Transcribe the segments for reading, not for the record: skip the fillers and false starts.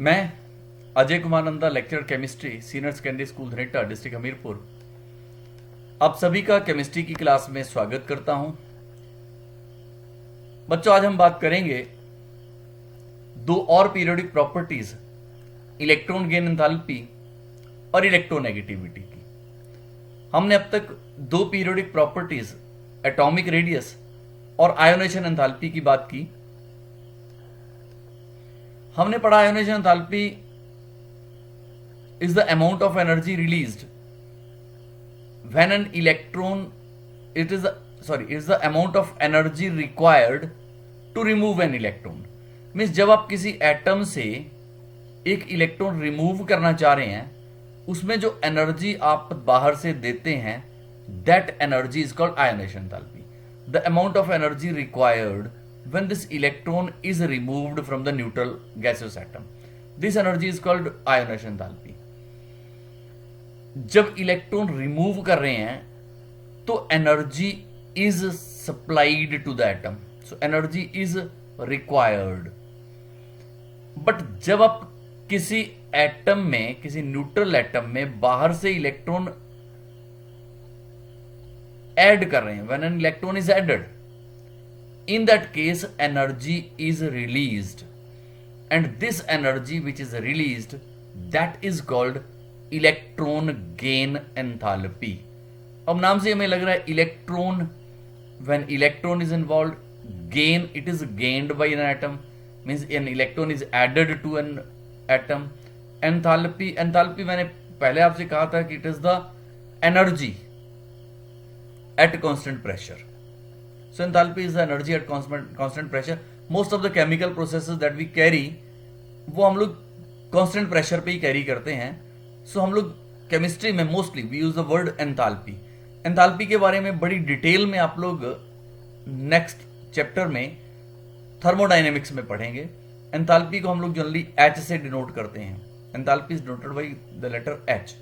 मैं Ajay Kumar Nanda, lecturer chemistry, senior secondary school Dhaneta, district Hamirpur, आप सभी का केमिस्ट्री की क्लास में स्वागत करता हूं। बच्चों, आज हम बात करेंगे दो और periodic properties, electron gain enthalpy और इलेक्ट्रोनेगेटिविटी की। हमने अब तक दो पीरियोडिक प्रॉपर्टीज, एटॉमिक रेडियस और आयोनेशन एंथैल्पी की बात की। हमने पढ़ा ionisation enthalpy is the amount of energy released when an electron it is the amount of energy required to remove an electron। Means जब आप किसी एटम से एक इलेक्ट्रॉन रिमूव करना चाह रहे हैं, उसमें जो एनर्जी आप बाहर से देते हैं, that energy is called ionisation enthalpy. The amount of energy required when this electron is removed from the neutral gaseous atom, this energy is called ionization enthalpy। जब इलेक्ट्रॉन रिमूव कर रहे हैं तो energy is supplied to the atom, so energy is required. But जब आप किसी atom में, किसी न्यूट्रल एटम में बाहर से इलेक्ट्रॉन ऐड कर रहे हैं, when an electron is added, in that case energy is released, and this energy which is released, that is called electron gain enthalpy। अब नाम से हमें लग रहा है electron, when electron is involved, gain, it is gained by an atom, means an electron is added to an atom। enthalpy मैंने पहले आपसे कहा था कि it is the energy at constant pressure। So enthalpy is the energy at constant pressure। Most of the chemical processes that we carry, वो हम लोग constant pressure पे ही कैरी करते हैं। So हम लोग केमिस्ट्री में mostly we use the word enthalpy। enthalpy के बारे में बड़ी डिटेल में आप लोग नेक्स्ट चैप्टर में थर्मोडाइनेमिक्स में पढ़ेंगे। enthalpy को हम लोग जनरली H से डिनोट करते हैं। enthalpy is denoted by the letter H।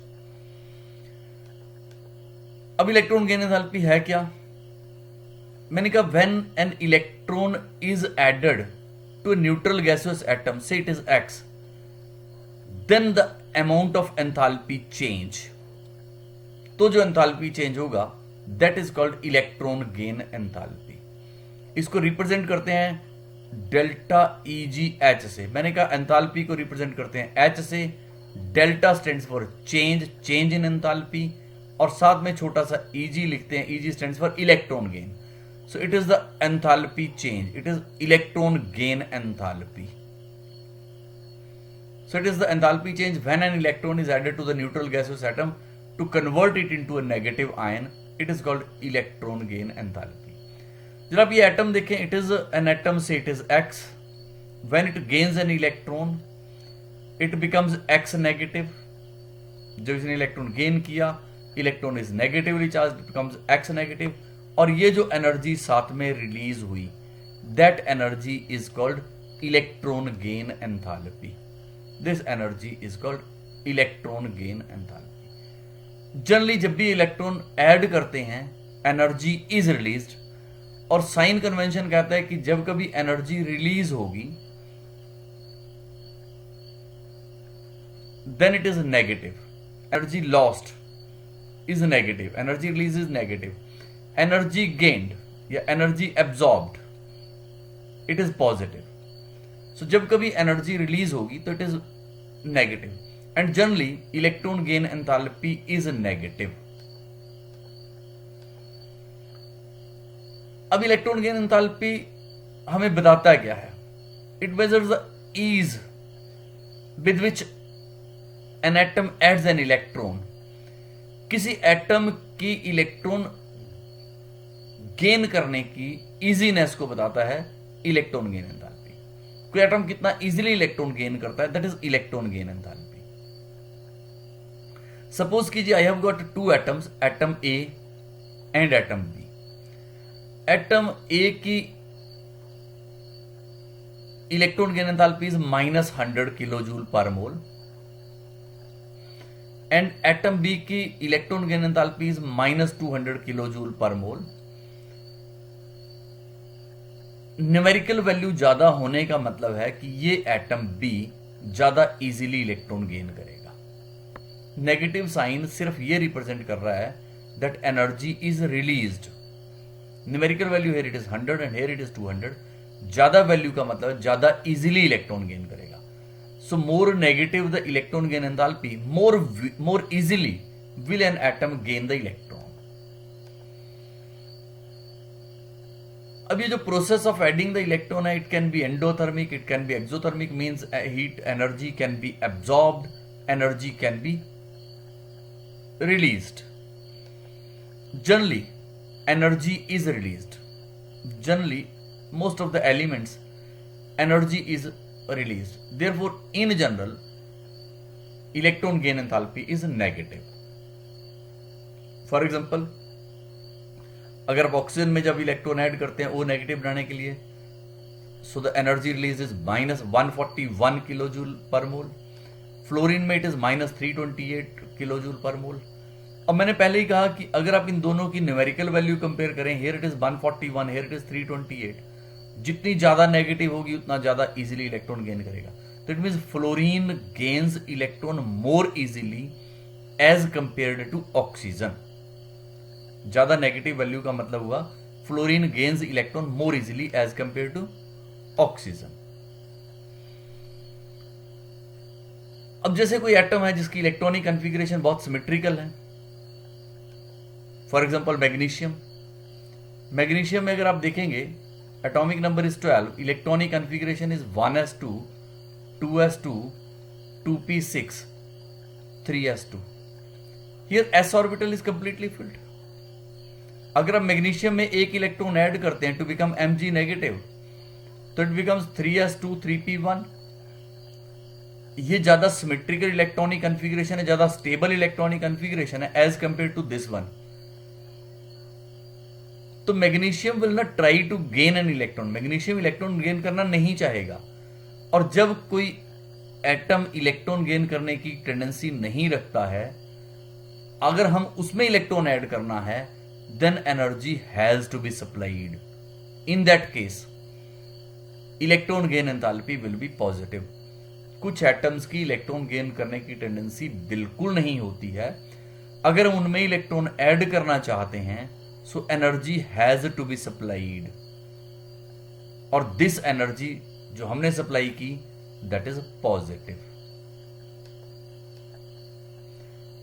अब इलेक्ट्रॉन गेन एंथैल्पी है क्या? मैंने कहा when an electron is added to a neutral gaseous atom, say it is X, then the amount of enthalpy change, तो जो enthalpy change होगा that is called electron gain enthalpy। इसको represent करते हैं डेल्टा EgH से। मैंने कहा enthalpy को रिप्रेजेंट करते हैं H से। Delta stands for change in enthalpy, और साथ में छोटा सा Eg लिखते हैं। Eg stands for electron gain. So it is the enthalpy change, it is electron gain enthalpy। So it is the enthalpy change when an electron is added to the neutral gaseous atom to convert it into a negative ion, it is called electron gain enthalpy। जब आप ये atom देखें, it is an atom, say it is X, when it gains an electron it becomes X negative। जब इसने electron gain किया, electron is negatively charge, becomes X negative, और ये जो एनर्जी साथ में रिलीज हुई, that energy is called electron gain enthalpy. This energy is called electron gain enthalpy. Generally जब भी इलेक्ट्रॉन ऐड करते हैं, एनर्जी इज रिलीज्ड, और साइन कन्वेंशन कहता है कि जब कभी एनर्जी रिलीज होगी then it is negative. Energy lost is negative, energy release is negative. Energy gained या energy absorbed, it is positive. So जब कभी एनर्जी रिलीज होगी तो it is negative, and generally electron gain enthalpy is negative. अब electron gain enthalpy हमें बताता क्या है? It measures the ease with which an atom adds an electron. किसी एटम की इलेक्ट्रॉन गेन करने की इजीनेस को बताता है इलेक्ट्रॉन गेन एंथैल्पी। कोई एटम कितना इजीली इलेक्ट्रॉन गेन करता है, that is electron gain enthalpy. Suppose कीजिए I have got two atoms, atom A and atom B. Atom A की electron gain enthalpy is -100 kilojoule पर मोल, एंड एटम बी की electron gain enthalpy is -200 kilojoule पर मोल। Numerical value ज्यादा होने का मतलब है कि ये एटम बी ज्यादा इजीली इलेक्ट्रॉन गेन करेगा। नेगेटिव साइन सिर्फ ये रिप्रेजेंट कर रहा है that energy is released. Numerical value here it is 100 and here it is 200। ज्यादा वैल्यू का मतलब ज्यादा इजीली इलेक्ट्रॉन गेन करेगा। So more negative the electron gain enthalpy, more easily will an atom gain the electron। अब ये जो process of adding the electron है, it can be endothermic, it can be exothermic, means heat energy can be absorbed, energy can be released. Generally energy is released, generally most of the elements energy is released, therefore in general electron gain enthalpy is negative। For example अगर आप oxygen में जब electron add करते हैं O negative बनाने के लिए, so the energy release is -141 kilo joule per mole. Fluorine में it is -328 kilo joule per mole. अब मैंने पहले ही कहा कि अगर आप इन दोनों की न्यूमेरिकल वैल्यू कंपेयर करें, here it is 141, here it is 328, जितनी ज्यादा नेगेटिव होगी उतना ज्यादा इजीली इलेक्ट्रॉन गेन करेगा। तो it means fluorine gains electron more easily as compared to oxygen. ज्यादा नेगेटिव वैल्यू का मतलब हुआ fluorine gains electron more easily as compare to oxygen. अब जैसे कोई एटम है जिसकी इलेक्ट्रॉनिक कॉन्फ़िगरेशन बहुत सिमेट्रिकल है, फॉर एग्जांपल मैग्नीशियम। मैग्नीशियम में अगर आप देखेंगे atomic number is 12, electronic configuration is 1s2 2s2 2p6 3s2। Here s orbital is completely filled. अगर आप मैग्नीशियम में एक इलेक्ट्रॉन ऐड करते हैं टू बिकम Mg नेगेटिव, तो इट बिकम्स 3s2 3p1। ये ज्यादा सिमेट्रिकल इलेक्ट्रॉनिक कॉन्फ़िगरेशन है, ज्यादा स्टेबल इलेक्ट्रॉनिक कॉन्फ़िगरेशन है as compare to this one. तो magnesium will not try to gain an electron, magnesium electron gain करना नहीं चाहेगा। और जब कोई एटम इलेक्ट्रॉन गेन करने की टेंडेंसी नहीं रखता है, अगर हम उसमें इलेक्ट्रॉन ऐड करना है, then energy has to be supplied. In that case electron gain enthalpy will be positive. कुछ एटम्स की इलेक्ट्रॉन गेन करने की टेंडेंसी बिल्कुल नहीं होती है। अगर उनमें इलेक्ट्रॉन ऐड करना चाहते हैं, so energy has to be supplied, और दिस एनर्जी जो हमने सप्लाई की दैट इज पॉजिटिव।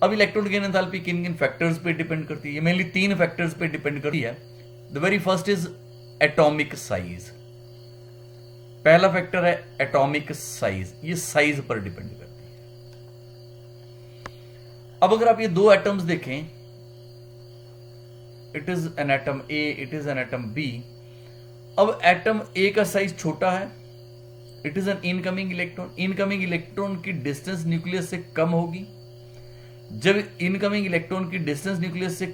अब इलेक्ट्रॉन गेन एंथैल्पी किन किन फैक्टर्स पे डिपेंड करती है? ये मेनली 3 फैक्टर्स पे डिपेंड करती है। The very first is atomic size. पहला फैक्टर है एटॉमिक साइज, ये साइज पर डिपेंड करती है। अब अगर आप ये 2 एटम्स देखें, it is an atom A, it is an atom B. अब एटम ए का साइज छोटा है, it is an incoming electron. Incoming electron की डिस्टेंस न्यूक्लियस से कम होगी। जब इनकमिंग इलेक्ट्रॉन की डिस्टेंस न्यूक्लियस से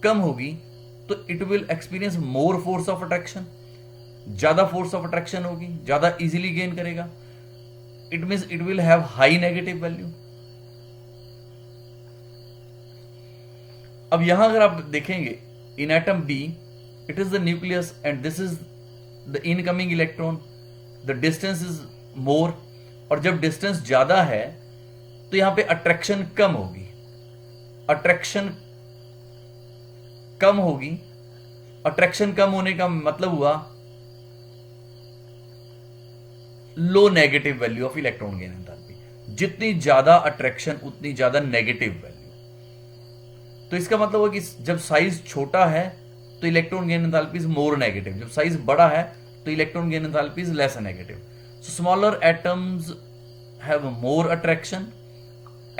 कम होगी तो it will experience more force of attraction, ज्यादा फोर्स ऑफ अट्रैक्शन होगी, ज्यादा इजीली गेन करेगा। It means it will have high negative value. अब यहां अगर आप देखेंगे in atom B, it is the nucleus and this is the incoming electron, the distance is more, और जब डिस्टेंस ज्यादा है तो यहां पे अट्रैक्शन कम होगी। अट्रैक्शन कम होगी, अट्रैक्शन कम होने का मतलब हुआ low negative value of electron gain enthalpy. जितनी ज्यादा अट्रैक्शन उतनी ज्यादा नेगेटिव वैल्यू। तो इसका मतलब हुआ कि जब साइज छोटा है तो electron gain enthalpy is more negative, जब साइज बड़ा है तो electron gain enthalpy is less negative. So smaller atoms have more attraction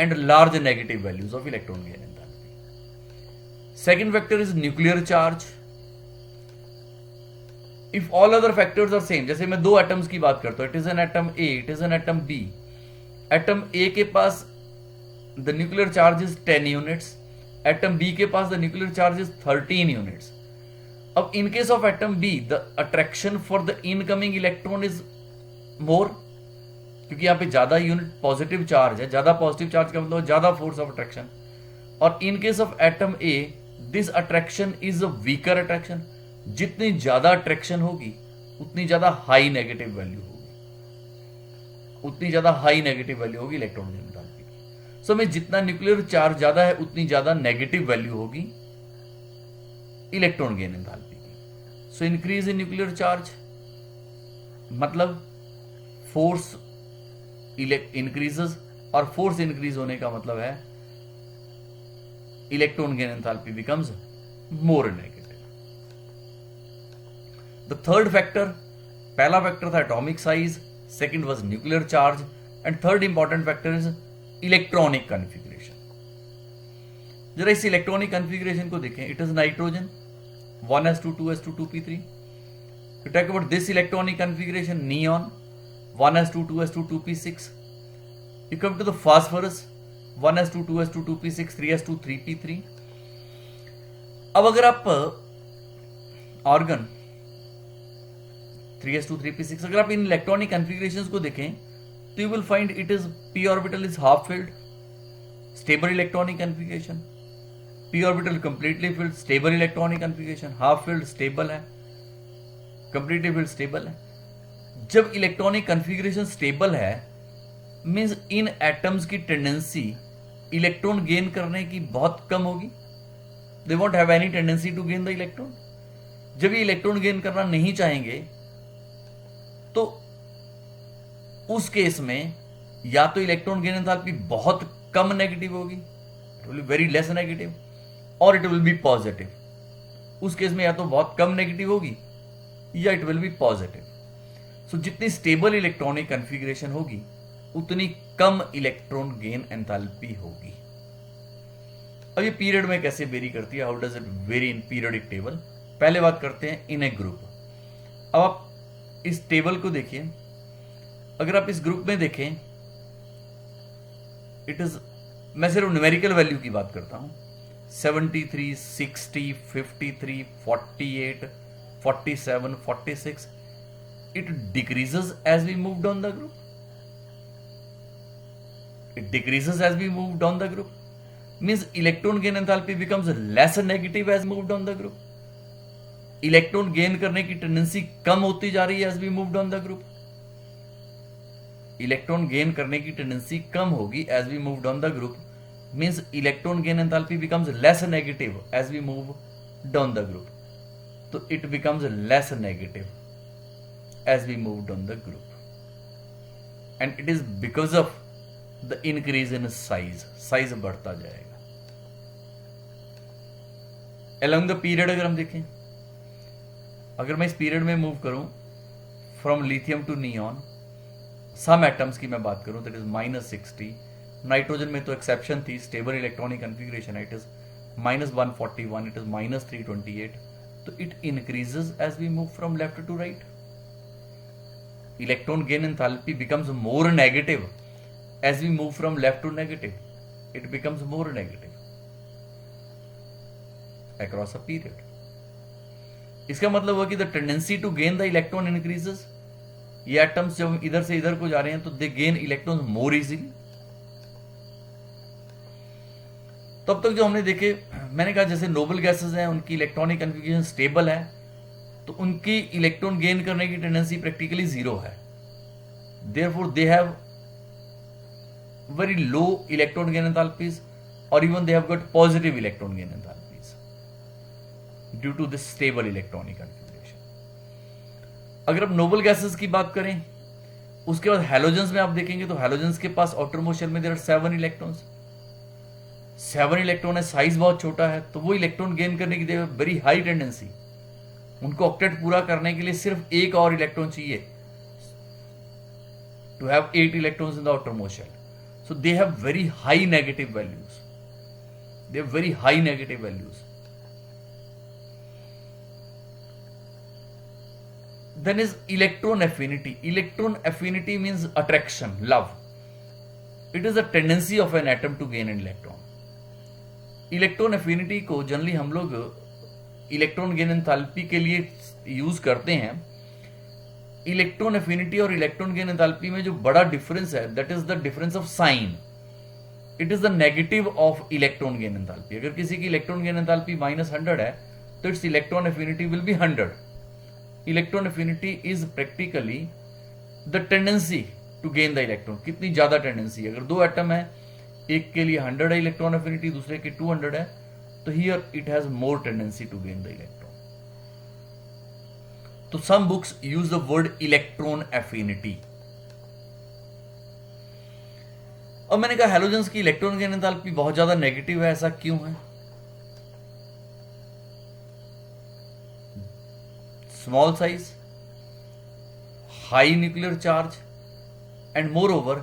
and large negative values of electron gain enthalpy. Second factor is nuclear charge. If all other factors are same, जैसे मैं 2 atoms की बात करता हूं, it is an atom A, it is an atom B. Atom A के पास the nuclear charge is 10 units, atom B के पास the nuclear charge is 13 units. अब in case of atom B, the attraction for the incoming electron is more, क्योंकि यहां पे ज्यादा unit positive charge है। ज्यादा positive charge का मतलब ज्यादा फोर्स ऑफ अट्रैक्शन। और in case of atom A, this attraction is a weaker attraction. जितनी ज्यादा अट्रैक्शन होगी उतनी ज्यादा हाई नेगेटिव वैल्यू होगी। उतनी ज्यादा हाई नेगेटिव वैल्यू होगी इलेक्ट्रॉन गेन एंथैल्पी की। सो में जितना न्यूक्लियर चार्ज ज्यादा है उतनी ज्यादा नेगेटिव वैल्यू होगी इलेक्ट्रॉन गेन एंथैल्पी की। So increase in nuclear charge मतलब फोर्स इंक्रीजेस, और फोर्स इंक्रीज होने का मतलब है electron gain enthalpy becomes more negative. The third factor, पहला फैक्टर था atomic size, second was nuclear charge, and third important factor is electronic configuration. जरा इस इलेक्ट्रॉनिक कॉन्फ़िगरेशन को देखें। It is nitrogen 1s2 2s2 2p3। You talk about this electronic configuration, neon 1s2 2s2 2p6. You come to the phosphorus 1s2 2s2 2p6 3s2 3p3. अब अगर आप organ 3s2 3p6 अगर आप इन electronic configurations को देखें तो you will find it is p orbital is half filled, stable electronic configuration. p orbital completely filled, stable electronic configuration. Half filled stable है, completely filled stable है। जब electronic configuration stable है means इन atoms की tendency electron gain करने की बहुत कम होगी। They won't have any tendency to gain the electron. जब ये इलेक्ट्रॉन गेन करना नहीं चाहेंगे तो उस केस में या तो इलेक्ट्रॉन गेन एंथैल्पी बहुत कम नेगेटिव होगी, it will be very less negative, और इट विल बी पॉजिटिव। उस केस में या तो बहुत कम नेगेटिव होगी या इट विल बी पॉजिटिव। सो जितनी स्टेबल इलेक्ट्रॉनिक कॉन्फ़िगरेशन होगी उतनी कम इलेक्ट्रॉन गेन एंथैल्पी होगी। अब ये पीरियड में कैसे वेरी करती है, how does it very in periodic table. पहले बात करते हैं इन ए ग्रुप। अब आप इस टेबल को देखिए, अगर आप इस ग्रुप में देखें इट इज, मैं सिर्फ न्यूमेरिकल वैल्यू की बात करता हूं, 73 60 53 48 47 46, it decreases as we move down the group. It decreases as we move down the group. Means electron gain enthalpy becomes less negative as we move down the group. Electron gain करने की tendency कम होती जा रही है as we move down the group. Electron gain करने की tendency कम होगी as we move down the group. Means electron gain enthalpy becomes less negative as we move down the group. तो it becomes less negative as we move down the group, and it is because of the increase in size बढ़ता जाएगा। along the period अगर हम देखें, अगर मैं इस period में मूव करूं from lithium to neon, some atoms की मैं बात करूं दैट इज -60, नाइट्रोजन में तो एक्सेप्शन थी, stable electronic configuration, it is -141, it is -328, तो it increases as we move from left to right. Electron gain enthalpy becomes more negative as we move from left to negative, it becomes more negative across a period. इसका मतलब हुआ कि the tendency to gain the electron increases. ये atoms जब इधर से इधर को जा रहे हैं तो they gain electron more easily. तब तक जो हमने देखे, मैंने कहा जैसे नोबल गैसेस हैं उनकी इलेक्ट्रॉनिक कॉन्फ़िगरेशन स्टेबल है तो उनकी इलेक्ट्रॉन गेन करने की टेंडेंसी प्रैक्टिकली जीरो है। Therefore they have very low electron gain enthalpies, और even they have got positive electron gain enthalpies due to this stable electronic configuration. अगर आप नोबल गैसेस की बात करें, उसके बाद हैलोजेंस में आप देखेंगे तो हैलोजेंस के पास आउटर मोशन में देयर आर 7 इलेक्ट्रॉन्स। 7 इलेक्ट्रॉन है, साइज बहुत छोटा है, तो वो इलेक्ट्रॉन गेन करने की वेरी हाई टेंडेंसी। उनको ऑक्टेट पूरा करने के लिए सिर्फ एक और इलेक्ट्रॉन चाहिए to have 8 electrons in the outer motion. So they have very high negative values, they have very high negative values. Then is electron affinity. Electron affinity means attraction, love. It is a tendency of an atom to gain an electron. Electron affinity को generally हम लोग electron gain enthalpy के लिए use करते हैं। Electron affinity और electron gain enthalpy में जो बड़ा डिफरेंस है that is the difference of sign. It is the negative of electron gain enthalpy. अगर किसी की इलेक्ट्रॉन गेन एंथैल्पी -100 है तो its electron affinity will be 100। Electron affinity is practically the tendency to gain the electron, कितनी ज्यादा tendency है। अगर दो एटम है, एक के लिए 100 है इलेक्ट्रॉन एफिनिटी, दूसरे के 200 है, तो here it has more tendency to gain the electron. तो some books use the word electron affinity. और मैंने कहा हैलोजेंस की इलेक्ट्रॉन गेन एंथैल्पी बहुत ज्यादा नेगेटिव है, ऐसा क्यों है? Small size, high nuclear charge, and moreover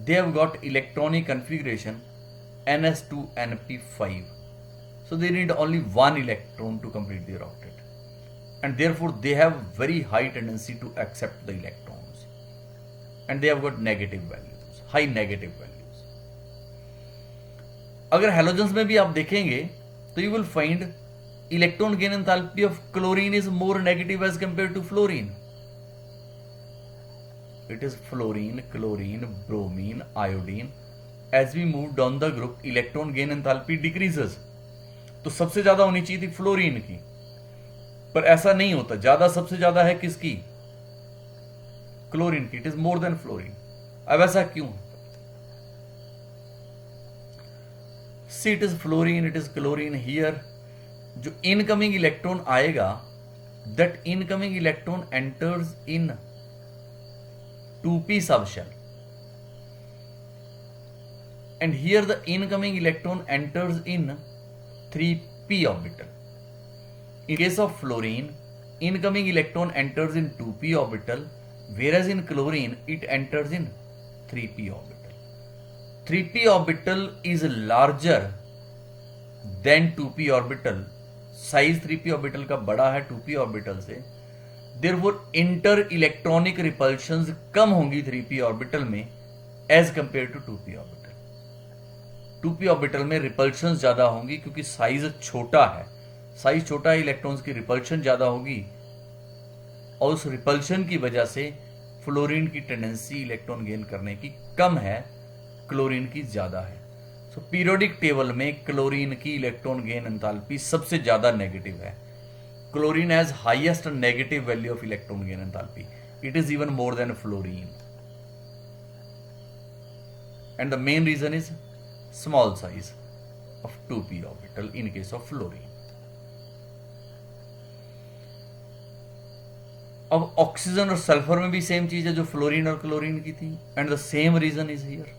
they have got electronic configuration ns2np5, so they need only one electron to complete their octet, and therefore they have very high tendency to accept the electrons, and they have got negative values, high negative values. अगर halogens में भी आप देखेंगे तो you will find electron gain enthalpy of chlorine is more negative as compared to fluorine. It is fluorine, chlorine, bromine, iodine. As we move down the group, electron gain enthalpy decreases. तो सबसे ज्यादा होनी चाहिए थी fluorine की, पर ऐसा नहीं होता। ज्यादा सबसे ज्यादा है किसकी? क्लोरीन की। It is more than fluorine. अब ऐसा क्यों? See, it is fluorine, it is chlorine. Here जो इनकमिंग इलेक्ट्रॉन आएगा, that incoming electron enters in 2p subshell, and here the incoming electron enters in 3p orbital. In case of fluorine, incoming electron enters in 2p orbital, whereas in chlorine it enters in 3p orbital. 3p orbital is larger than 2p orbital. Size 3p orbital का बड़ा है 2p orbital से, therefore inter electronic repulsions कम होंगी 3p orbital में as compare to 2p orbital. 2p orbital में repulsions ज्यादा होंगी क्योंकि साइज छोटा है। साइज छोटा है, इलेक्ट्रॉन्स की रिपल्शन ज्यादा होगी, और उस रिपल्शन की वजह से फ्लोरीन की टेंडेंसी इलेक्ट्रॉन गेन करने की कम है, क्लोरीन की ज्यादा है। सो पीरियोडिक टेबल में क्लोरीन की इलेक्ट्रॉन गेन एंथैल्पी सबसे ज्यादा नेगेटिव है। Chlorine has highest negative value of electron gain enthalpy. It is even more than fluorine. And the main reason is small size of 2p orbital in case of fluorine. अब oxygen और sulphur में भी same चीज है जो fluorine और chlorine की थी, and the same reason is here.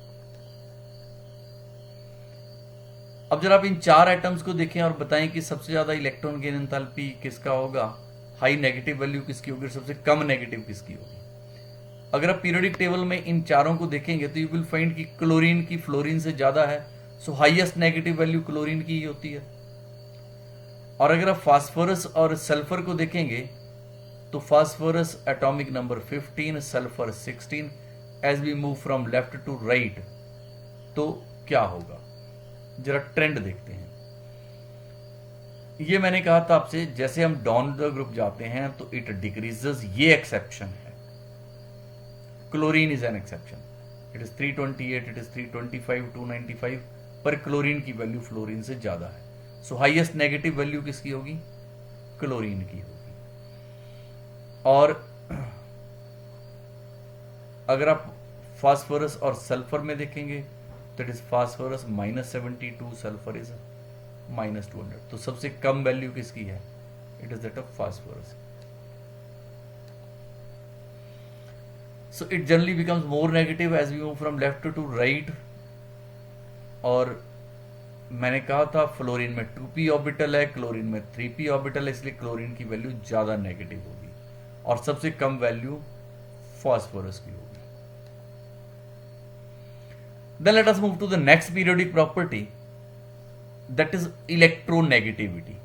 अब जरा आप इन चार एटम्स को देखें और बताएं कि सबसे ज्यादा इलेक्ट्रॉन गेन एंथैल्पी किसका होगा, हाई नेगेटिव वैल्यू किसकी होगी, सबसे कम नेगेटिव किसकी होगी। अगर आप पीरियोडिक टेबल में इन चारों को देखेंगे तो यू विल फाइंड कि क्लोरीन की फ्लोरीन से ज्यादा है, सो हाईएस्ट नेगेटिव वैल्यू क्लोरीन की ही होती है। और अगर आप फास्फोरस और सल्फर को देखेंगे तो phosphorus atomic number 15, sulphur 16। As we move from left to right तो क्या होगा, जरा ट्रेंड देखते हैं। ये मैंने कहा था आपसे, जैसे हम डाउन द ग्रुप जाते हैं तो इट डिक्रीजेस, ये एक्सेप्शन है। Chlorine is an exception, it is 328, it is 325, 295, पर क्लोरीन की वैल्यू फ्लोरीन से ज्यादा है। सो हाईएस्ट नेगेटिव वैल्यू किसकी होगी, क्लोरीन की होगी। और अगर आप फास्फोरस और सल्फर में देखेंगे that is phosphorus -72, sulfur is -200, तो सबसे कम वैल्यू किसकी है, it is that of phosphorus. So it generally becomes more negative as we move from left to right. और मैंने कहा था फ्लोरीन में 2p ऑर्बिटल है, क्लोरीन में 3p ऑर्बिटल है, इसलिए क्लोरीन की वैल्यू ज्यादा नेगेटिव होगी और सबसे कम वैल्यू फास्फोरस की होगी। Then let us move to the next periodic property, that is electronegativity.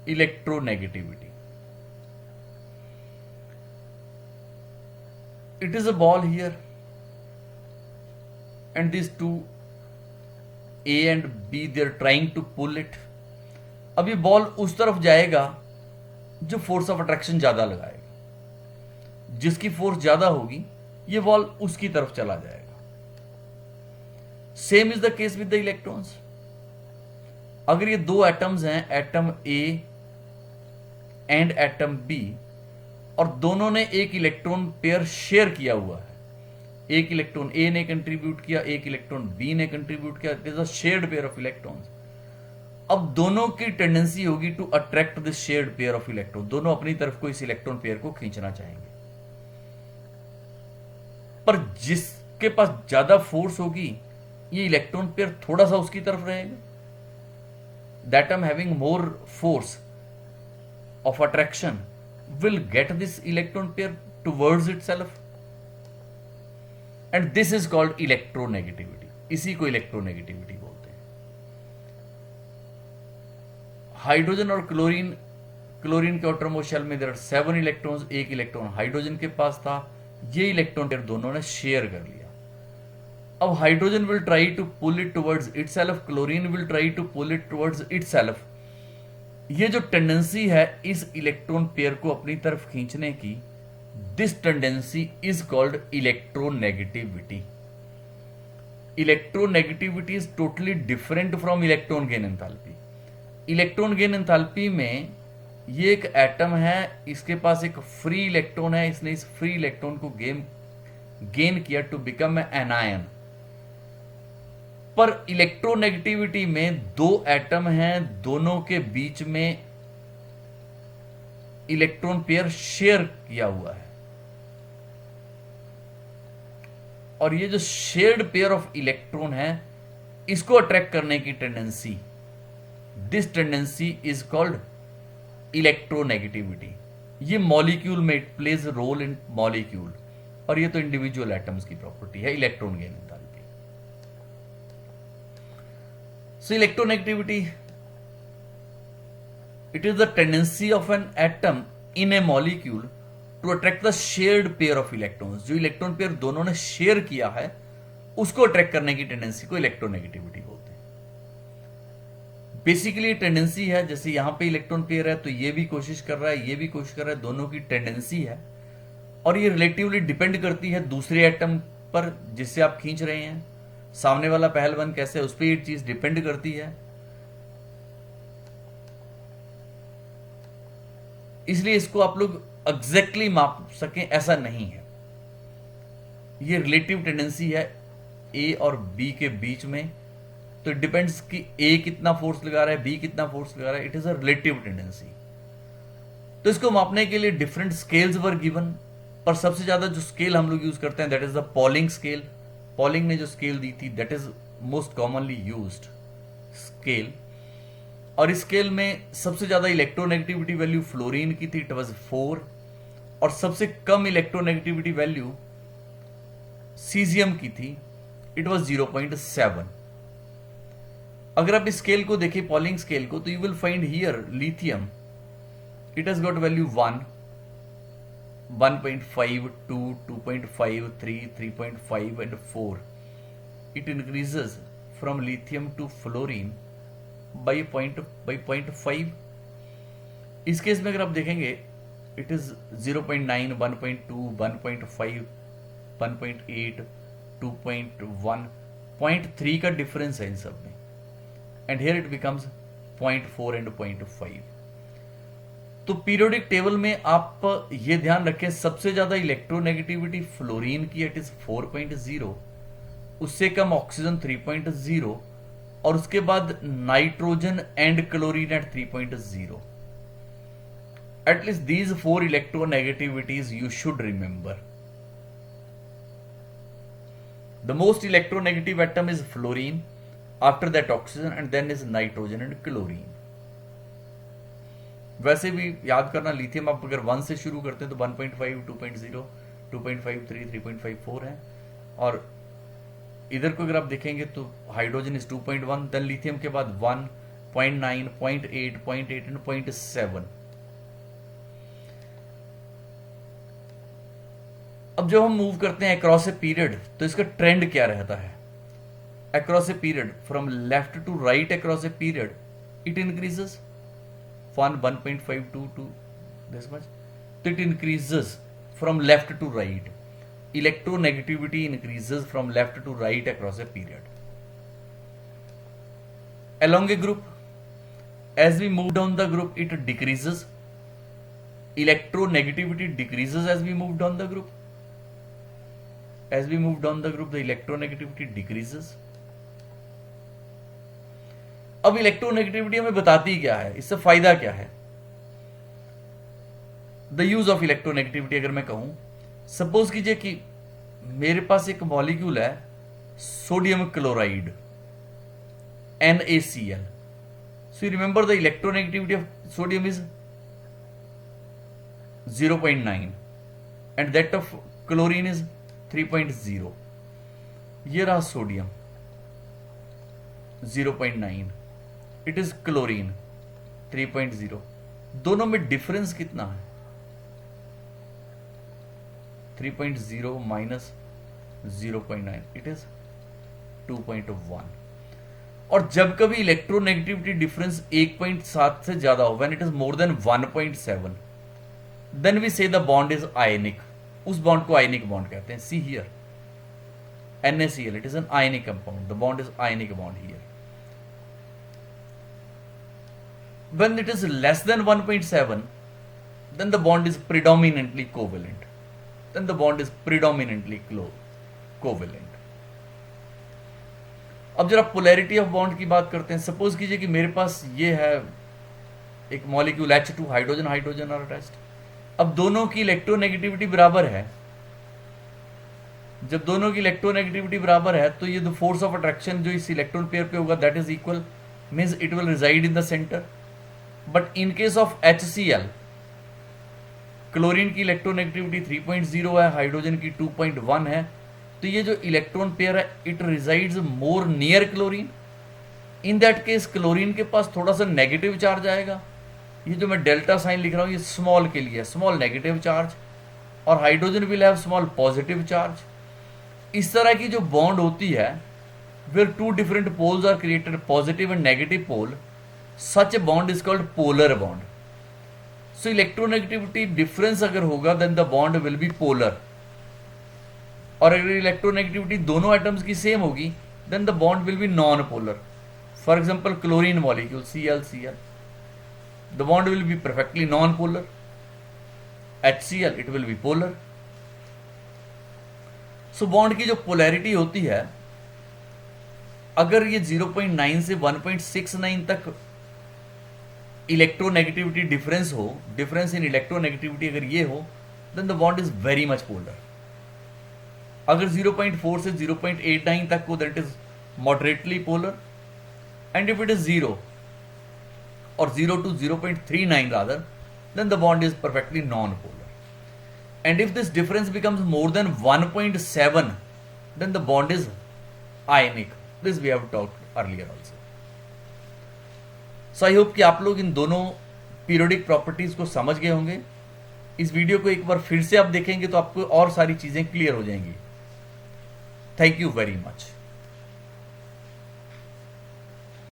Electronegativity. It is a ball here, and these two A and B, they are trying to pull it. अब ये ball उस तरफ जाएगा जो force of attraction ज्यादा लगाएगा। जिसकी force ज्यादा होगी ये बॉल उसकी तरफ चला जाएगा। Same is the case with the electrons. अगर ये दो एटम्स हैं, atom A and atom B, और दोनों ने एक इलेक्ट्रॉन पेयर शेयर किया हुआ है, एक इलेक्ट्रॉन ए ने कंट्रीब्यूट किया, एक इलेक्ट्रॉन बी ने कंट्रीब्यूट किया, it is a shared pair of electrons. अब दोनों की टेंडेंसी होगी to attract this shared pair of electron, दोनों अपनी तरफ को इस इलेक्ट्रॉन पेयर को खींचना चाहेंगे। पर जिसके पास ज्यादा फोर्स होगी, ये इलेक्ट्रॉन पेयर थोड़ा सा उसकी तरफ रहेगा, that am having more force of attraction will get this electron pair towards itself, and this is called electronegativity. इसी को इलेक्ट्रोनेगेटिविटी बोलते हैं। हाइड्रोजन और क्लोरीन, क्लोरीन के आउटरमोस्ट शेल में देयर आर 7 इलेक्ट्रॉन्स, एक इलेक्ट्रॉन हाइड्रोजन के पास था, ये इलेक्ट्रॉन पेयर दोनों ने शेयर कर लिया। अब hydrogen will try to pull it towards itself, chlorine will try to pull it towards itself. ये जो टेंडेंसी है इस इलेक्ट्रॉन पेयर को अपनी तरफ खींचने की, this tendency is called electronegativity. Electronegativity is totally different from electron gain enthalpy. Electron gain enthalpy में ये एक एटम है, इसके पास एक फ्री इलेक्ट्रॉन है, इसने इस फ्री इलेक्ट्रॉन को गेन किया टू बिकम एन आयन। पर इलेक्ट्रोनेगेटिविटी में दो एटम हैं, दोनों के बीच में इलेक्ट्रॉन पेयर शेयर किया हुआ है, और ये जो शेयर्ड पेयर ऑफ इलेक्ट्रॉन है, इसको अट्रैक्ट करने की tendency, this tendency is called electronegativity. ये मॉलिक्यूल में it plays role in molecule, और ये तो इंडिविजुअल एटम्स की प्रॉपर्टी है, electron gain enthalpy. So electronegativity, it is the tendency of an atom in a molecule to attract the shared pair of electrons. जो electron pair दोनों ने share किया है, उसको अट्रैक्ट करने की टेंडेंसी को इलेक्ट्रोनेगेटिविटी बोलते हैं। बेसिकली टेंडेंसी है, जैसे यहां पे इलेक्ट्रॉन पेयर है तो ये भी कोशिश कर रहा है, ये भी कोशिश कर रहा है, दोनों की टेंडेंसी है, और ये रिलेटिवली डिपेंड करती है दूसरे एटम पर जिससे आप खींच रहे हैं। सामने वाला पहलवान कैसे है, उस पर ये चीज डिपेंड करती है। इसलिए इसको आप लोग एग्जैक्टली माप सकें ऐसा नहीं है, ये रिलेटिव टेंडेंसी है ए और बी के बीच में, तो इट डिपेंड्स कि ए कितना फोर्स लगा रहा है, बी कितना फोर्स लगा रहा है, it is a relative tendency. तो इसको मापने के लिए डिफरेंट स्केल्स वर गिवन, पर सबसे ज्यादा जो स्केल हम लोग यूज करते हैं that is the polling scale. Polling ने जो स्केल दी थी that is most commonly used scale, और इस स्केल में सबसे ज्यादा इलेक्ट्रोनेगेटिविटी वैल्यू फ्लोरीन की थी, इट वाज 4, और सबसे कम इलेक्ट्रोनेगेटिविटी वैल्यू सीजियम की थी, इट वाज 0.7। अगर आप इस स्केल को देखें, पॉलिंग स्केल को, तो you will find here lithium, it has got value 1, 1.5, 2, 2.5, 3, 3.5 and 4. It increases from lithium to fluorine by 0.5. इस केस में अगर आप देखेंगे इट इज 0.9, 1.2, 1.5, 1.8, 2.1, 0.3 का डिफरेंस है इन सब में, and here it becomes 0.4 and 0.5। तो पीरियोडिक टेबल में आप ये ध्यान रखें, सबसे ज्यादा इलेक्ट्रोनेगेटिविटी फ्लोरीन की, इट इज 4.0, उससे कम ऑक्सीजन 3.0, और उसके बाद nitrogen and chlorine at 3.0। At least these 4 electronegativities you should remember. The most electronegative atom is fluorine, after that oxygen, and then is nitrogen and chlorine. वैसे भी याद करना, लिथियम आप अगर 1 से शुरू करते हैं तो 1.5, 2.0, 2.53, 3.54 है, और इधर को अगर आप देखेंगे तो हाइड्रोजन इज 2.1, देन लिथियम के बाद 1, 0.9, 0.8, 0.8 एंड 0.7। अब जब हम मूव करते हैं अक्रॉस ए पीरियड, तो इसका ट्रेंड क्या रहता है? Across a period, from left to right across a period, it increases 1.5, 2, this much. So it increases from left to right. Electronegativity increases from left to right across a period. Along a group, as we move down the group it decreases, electronegativity decreases as we move down the group, as we move down the group the electronegativity decreases. अब electronegativity हमें बताती क्या है, इससे फायदा क्या है? The use of electronegativity अगर मैं कहूं, सपोज कीजिए कि मेरे पास एक मॉलिक्यूल है sodium chloride NaCl. So you remember the electronegativity of sodium is 0.9 and that of chlorine is 3.0. ये रहा सोडियम 0.9, इट इज क्लोरीन 3.0. दोनों में डिफरेंस कितना है? 3.0 माइनस 0.9 इट इज 2.1. और जब कभी इलेक्ट्रोनेगेटिविटी डिफरेंस 1.7 से ज्यादा हो, when it is more than 1.7, then we say the bond is ionic. उस बॉन्ड को आयनिक बॉन्ड कहते हैं. See here NaCl, it is an ionic compound. The bond is ionic bond here. When it is less than 1.7, then the bond is predominantly covalent. Then the bond is predominantly covalent. अब जरा polarity of bond की बात करते हैं. Suppose कीजिए कि मेरे पास ये है एक मॉलिक्यूल H2, हाइड्रोजन हाइड्रोजन और अटैच्ड. अब दोनों की इलेक्ट्रोनेगेटिविटी बराबर है. जब दोनों की इलेक्ट्रोनेगेटिविटी बराबर है तो ये द फोर्स ऑफ अट्रैक्शन जो इस इलेक्ट्रॉन पेयर पे होगा that is equal, means it will reside in the centre. But in case of HCl, chlorine की इलेक्ट्रोनेगेटिविटी 3.0 है, हाइड्रोजन की 2.1 है. तो ये जो इलेक्ट्रॉन पेयर है it resides more near chlorine. In that case chlorine के पास थोड़ा सा नेगेटिव चार्ज आएगा. ये जो मैं डेल्टा साइन लिख रहा हूं ये स्मॉल के लिए, स्मॉल नेगेटिव चार्ज, और hydrogen will have small positive charge. इस तरह की जो बॉन्ड होती है where two different poles are created, positive and negative pole, such a bond is called polar bond. So electronegativity difference अगर होगा then the bond will be polar. और अगर इलेक्ट्रोनेगेटिविटी दोनों एटम्स की सेम होगी then the bond will be non polar. For example chlorine molecule ClCl, the bond will be perfectly non polar. HCl it will be polar. So bond की जो polarity होती है, अगर ये 0.9 से 1.69 तक इलेक्ट्रोनेगेटिविटी डिफरेंस हो, डिफरेंस इन इलेक्ट्रोनेगेटिविटी अगर ये हो, then the bond is very much polar. अगर 0.4 से 0.89 तक हो that is moderately polar. And if it is 0 और 0 to 0.39 rather, then the bond is perfectly non-polar. And if this difference becomes more than 1.7, then the bond is ionic. This we have talked earlier also. So I hope कि आप लोग इन दोनों periodic properties को समझ गए होंगे. इस video को एक बार फिर से आप देखेंगे तो आपको और सारी चीजें क्लियर हो जाएंगी. Thank you very much.